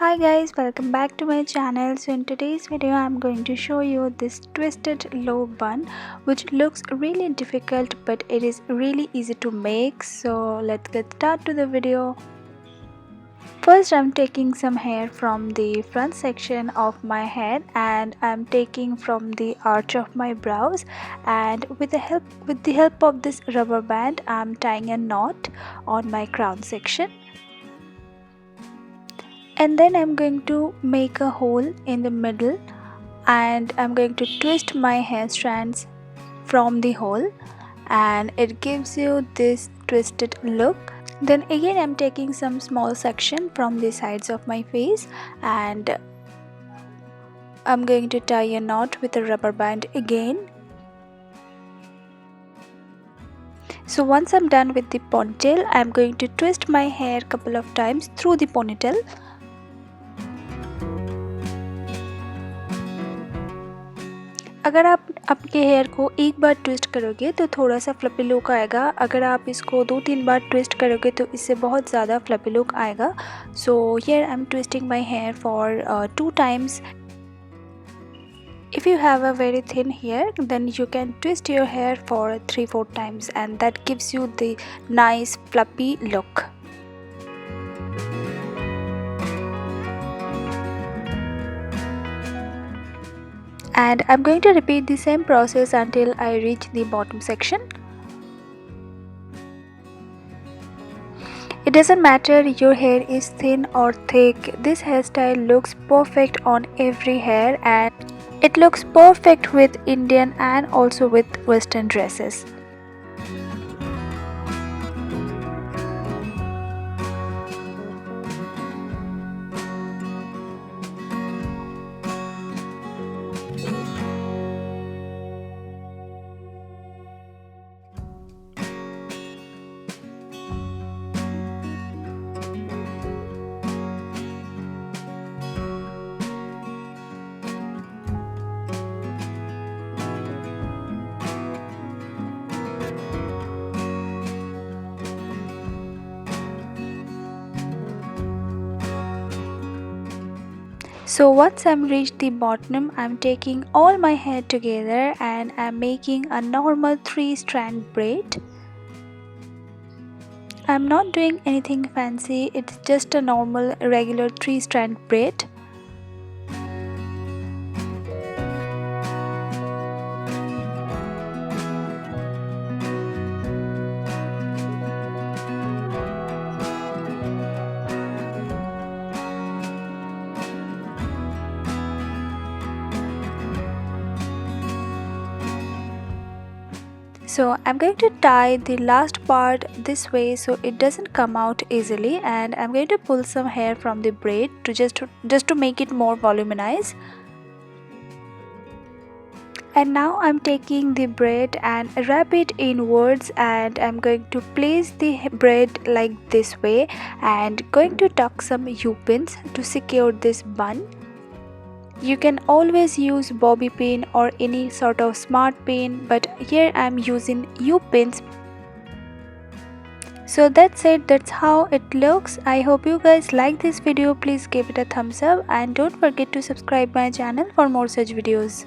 Hi guys, welcome back to my channel. So in today's video I'm going to show you this twisted low bun which looks really difficult but it is really easy to make. So let's get started to the video. First I'm taking some hair from the front section of my head and I'm taking from the arch of my brows, and with the help of this rubber band I'm tying a knot on my crown section. And then I'm going to make a hole in the middle and I'm going to twist my hair strands from the hole and it gives you this twisted look. Then again I'm taking some small section from the sides of my face and I'm going to tie a knot with a rubber band again. So once I'm done with the ponytail, I'm going to twist my hair a couple of times through the ponytail. अगर आप आपके hair को एक बार twist करोगे तो थोड़ा सा floppy look आएगा, अगर आप इसको 2-3 बार ट्विस्ट करोगे तो इससे बहुत ज़्यादा फ्लपी लुक आएगा. So here I am twisting my here for 2 times. If you have a very thin hair, then you can twist your hair for 3-4 times and that gives you the nice fluffy look. And I'm going to repeat the same process until I reach the bottom section. It doesn't matter your hair is thin or thick, this hairstyle looks perfect on every hair and it looks perfect with Indian and also with Western dresses. So once I'm reached the bottom, I'm taking all my hair together and I'm making a normal 3-strand braid. I'm not doing anything fancy, it's just a normal regular 3-strand braid. So I'm going to tie the last part this way so it doesn't come out easily, and I'm going to pull some hair from the braid to just to make it more voluminous. And now I'm taking the braid and wrap it inwards and I'm going to place the braid like this way and going to tuck some U-pins to secure this bun. You can always use bobby pin or any sort of smart pin, but here I'm using U-pins. So that's it, that's how it looks. I hope you guys like this video. Please give it a thumbs up and don't forget to subscribe my channel for more such videos.